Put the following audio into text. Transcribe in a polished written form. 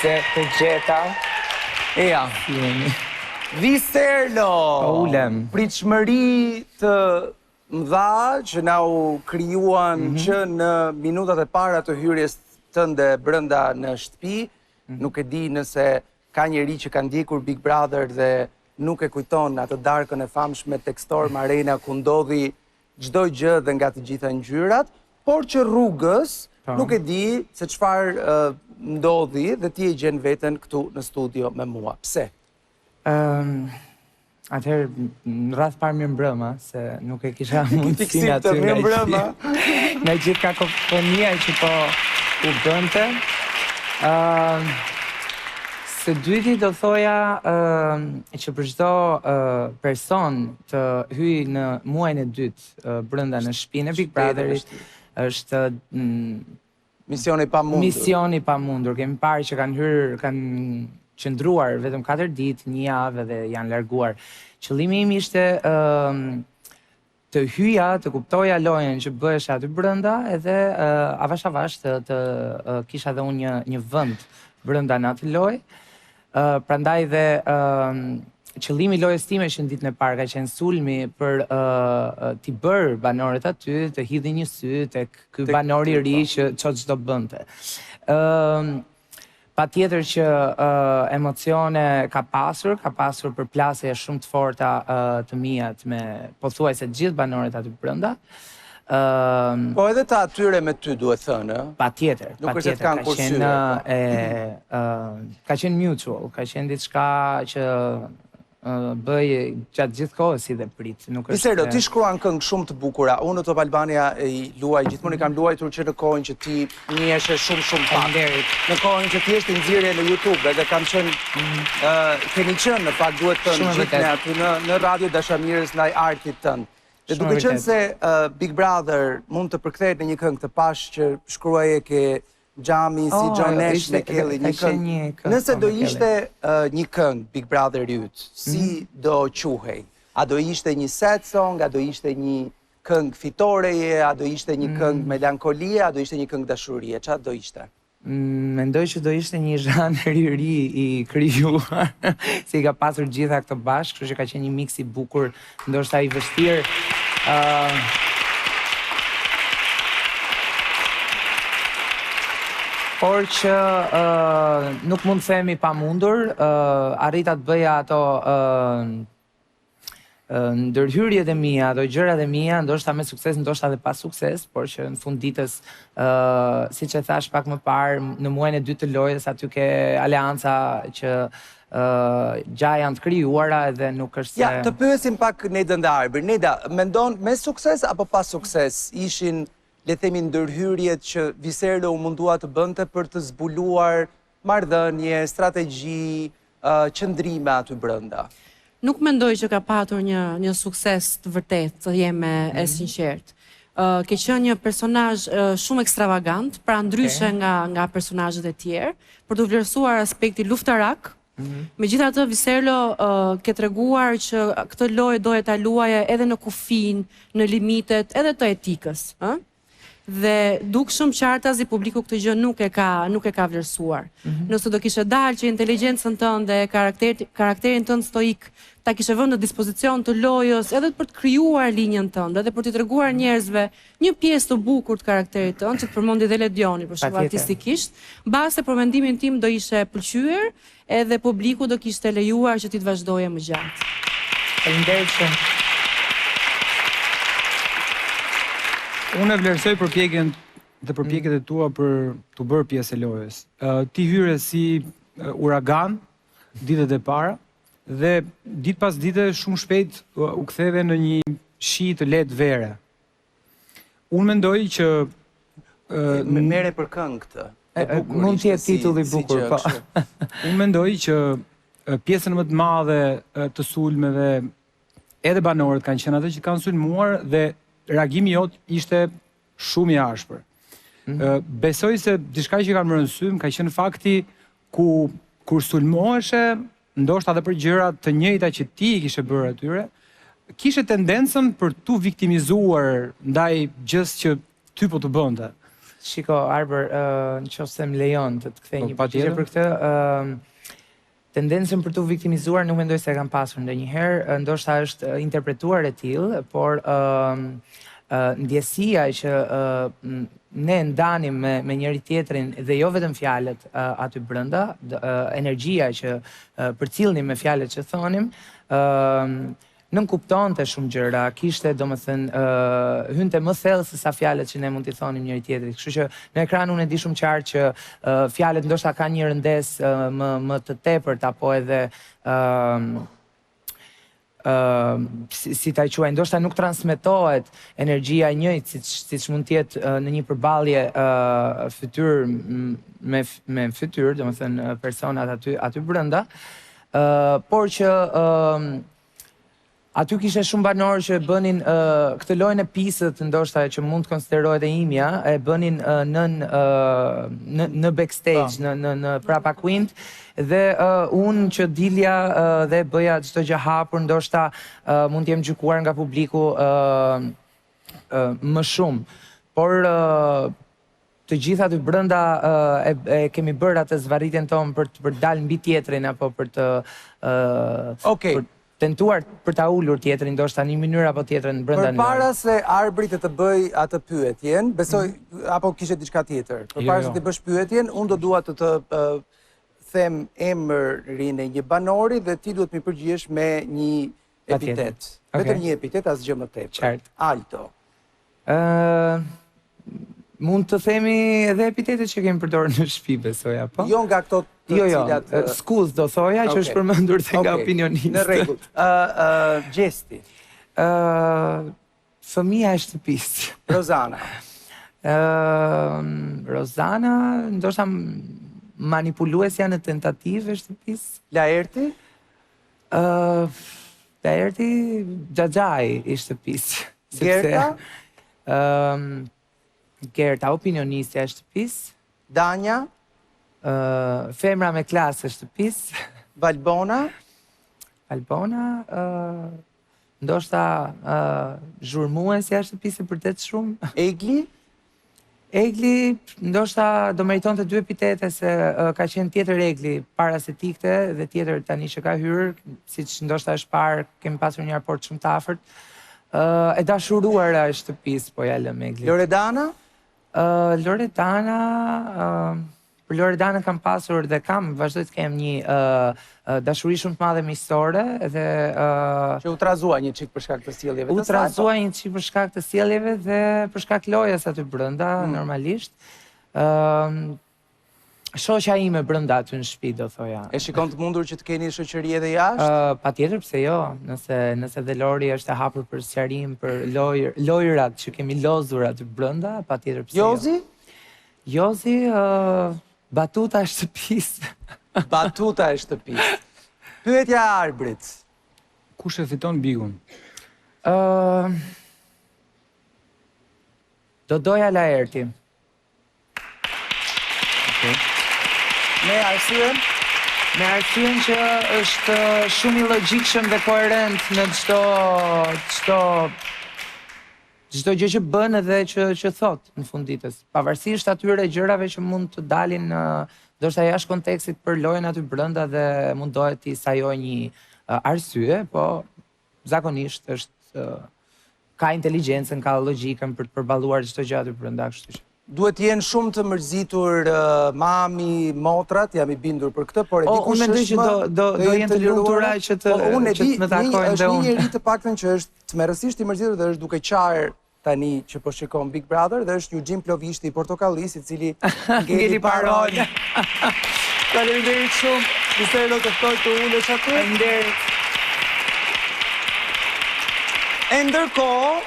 se të gjeta. Eja. Viserlo! Ulem. Pritshmëri të mëdha që na u krijuan që në minutat e para të hyrjes tënde brenda në shtëpi. Nuk e di nëse ka njeri që ka ndjekur Big Brother dhe nuk e kujton atë darkën e famshme tek Storm Arena ku ndodhi çdo gjë dhe nga të gjitha ngjyrat, por që rrugës nuk e di se çfarë ndodhi dhe ti e gjen veten këtu në studio me mua. Pse? Atëherë, në rrath parë mirë mbrëma, se nuk e kisha mundësin aty nga gjithë kakofonia që po u bënte. Së dyti do thoja që për çdo person të hyj në muajin e dytë brenda në shtëpinë e Big Brotherit është misioni i pamundur. Misioni i pamundur. Kemi parë që kanë hyrë, kanë qëndruar vetëm 4 ditë, 1 javë dhe janë larguar. Qëllimi im ishte të hyja, të kuptoja lojën që bëhesha aty brenda edhe avash avash të kisha dhe unë një vend brenda në atë lojë. Prandaj dhe qëllimi i lojës time që në ditën e parë ka qenë sulmi për t'i bërë banorët aty, të hidhin një sy tek ky banor i ri që çdo bënte. Patjetër që emocione ka pasur përplasje shumë të forta të mia me pothuajse të gjithë banorët aty brenda. Po edhe ta atyre me ty duhet thënë. Patjetër, ka qenë mutual, ka qenë diçka që bëj gjatë gjithë kohës si dhe prit. Viserlo, ti shkruan këngë shumë të bukura. Unë në Top Albania i luaj, gjithmonë i kam luajtur që në kohën që ti njihesh shumë pak. Në kohën që ti je nxjerrje në YouTube, edhe kam qenë keni qenë në fakt duhet të gjithë ne aty në radio dashamirës ndaj artit tënd. Dhe duke qenë se Big Brother mund të përkthehet në një këngë të pash që shkruaje ke Xhami, si John Nash me Kelly, një këngë. Nëse do ishte një këngë Big Brother yt, si do quhej? A do ishte një sad song, a do ishte një këngë fitoreje, a do ishte një këngë melankolie, a do ishte një këngë dashurie? Çfarë do ishte? Mendoj që do ishte një zhanër i ri i krijuar, si ka pasur gjitha këto bashkë, kështu që ka qenë një mix i bukur, ndoshta i vështirë. Por që nuk mund të themi pamundur, arrita të bëja ato ndërhyrjet e mia, ato gjërat e mia, ndoshta me sukses, ndoshta edhe pa sukses, por që në fund ditës, siç e thash pak më parë, në muajin e dytë të lojës aty ke aleanca që janë të krijuara edhe nuk është se... Ja, të pyesim pak Nedën dhe Arbër. Neda, mendon me sukses apo pa sukses ishin le themi ndërhyrjet që Viserlo u mundua të bënte për të zbuluar marrëdhënie, strategji, qëndrime aty brenda? Nuk mendoj që ka patur një sukses të vërtet, të jeme e sinqert. Ke qenë një personazh shumë ekstravagant, pra ndryshe nga personazhet e tjerë, për të vlerësuar aspekti luftarak. Megjithatë, Viserlo ke treguar që këtë lojë doje ta luaje edhe në kufin, në limitet edhe të etikës, dhe dukshëm qartazi publiku këtë gjë nuk e ka vlerësuar. Nëse do kishe dalë që inteligjencën tënde, karakterin tënd stoik ta kishe vënë në dispozicion të lojës edhe për të krijuar linjën tënde dhe për t'i treguar njerëzve një pjesë të bukur të karakterit tënd, që të përmendi dhe Ledioni për shkak artistikisht, mbase për mendimin tim do ishe pëlqyer edhe publiku do kishte lejuar që ti të vazhdoje më gjatë. Faleminderit shumë. Unë e vlerësoj përpjekjen dhe përpjekjet e tua për të bërë pjesë e lojës. Ti hyre si uragan ditët e para dhe ditë pas dite shumë shpejt u ktheve në një shi të lehtë vere. Unë mendoj që merre për këngë këtë. Mund të jetë titulli i bukur, po. Unë mendoj që pjesën më të madhe të sulmeve edhe banorët kanë qenë ato që kanë sulmuar dhe reagimi jot ishte shumë i ashpër. Besoj se diçka që kam rënë sy ka qenë fakti kur sulmoheshe, ndoshta edhe për gjëra të njëjta që ti i kishe bërë atyre, kishe tendencën për tu viktimizuar ndaj gjës që ty po të bënte. Shiko, Arber, në qoftë se më lejon të kthej një përgjigje për këtë, tendencën për të viktimizuar nuk mendoj se e kam pasur ndonjëherë, ndoshta është interpretuar e tillë, por ndjesia që ne ndanim me njëri tjetrin dhe jo vetëm fjalët aty brenda, energjia që përcillnim me fjalët që thonim, nuk kuptonte shumë gjëra, kishte domethënë hynte më thellë se sa fjalët që ne mund t'i thonim njëri tjetrit. Kështu që në ekran unë e di shumë qartë që fjalët ndoshta kanë një rëndesë më të tepërt apo edhe si ta quaj, ndoshta nuk transmetohet energjia e njëjtë siç mund të jetë në një përballje fytyrë me fytyrë, domethënë personat aty brenda, por që aty kishte shumë banorë që bënin këtë llojin e pisët, ndoshta që mund të konsiderohet e imja, e bënin në backstage, në prapakuint, dhe unë që dilja dhe bëja çdo gjë hapur, ndoshta mund të jem gjykuar nga publiku më shumë. Por të gjitha aty brenda e kemi bërë atë zvarritjen tonë për të dalë mbi tjetrin apo për të tentuar për ta ulur tjetrin, ndoshta në një mënyrë apo tjetrën brenda njëri. Përpara se Arbrit të bëj atë pyetjen, besoj apo kishe diçka tjetër. Përpara se të bësh pyetjen, unë do dua të them emrin e një banori dhe ti duhet më përgjigjesh me një epitet. Vetëm një epitet, asgjë më tepër. Qartë. Alto. Mund të themi edhe epitetet që kemi përdorur në shtëpi, besoj, apo? Jo nga këto të cilat... skuz do thoja, që është përmendur dhe nga opinionistë. Në rregull. Gjesti. Fëmia e shtëpisë. Rozana. Rozana, ndoshta manipuluesja në tentativë e shtëpisë. Laerti? Laerti, xhaxhai i shtëpisë. Gerta? Gerta, opinionistja e shtëpisë. Danja? Femra me klasë e shtëpisë. Valbona? Valbona, ndoshta zhurmuesja e shtëpisë e vërtet shumë. Egli? Egli, ndoshta do meritonte dy epitete se ka qenë tjetër Egli para se tikte dhe tjetër tani që ka hyrë, siç ndoshta është parë, kemi pasur një raport shumë të afërt. E dashuruara e shtëpisë, po ja lëm Egli. Loredana? Loredana, për Loredana kam pasur dhe vazhdoj të kem një dashuri shumë të madhe miqësore dhe që u trazua një çik për shkak të sjelljeve të saj. U trazua një çik për shkak të sjelljeve dhe për shkak lojës aty brenda, normalisht. Shoqja ime brenda aty në shtëpi, do thoja. E shikon të mundur që të keni shoqëri edhe jashtë? Patjetër, pse jo? Nëse dhe Lori është e hapur për sqarim, për lojrat që kemi lozur aty brenda, patjetër pse jo. Jozi? Jozi, batuta e shtëpisë. Batuta e shtëpisë. Pyetja e Arbrit. Kush e fiton bigun? Do doja Laerti. Me arsyen? Me arsyen që është shumë i logjikshëm dhe koherent në çdo gjë që bën edhe që thot në fund ditës. Pavarësisht atyre gjërave që mund të dalin ndoshta jashtë kontekstit për lojën aty brenda dhe mundohet t'i sajoj një arsye, po zakonisht ka inteligjencën, ka logjikën për të përballuar çdo gjë aty brenda, kështu që. Duhet jenë shumë të mërzitur mami, motrat, jam i bindur për këtë, por e di kush unë mendoj që do jenë të lumtura që të më takojnë dhe unë. Është një njeri të paktën që është tmerrësisht i mërzitur dhe është duke qarë tani që po shikon Big Brother dhe është Eugene Plovishti i Portokallis, i cili ngeli parolë. Faleminderit shumë. Nisero të ftohet të ulesh aty. Faleminderit. E ndërkohë,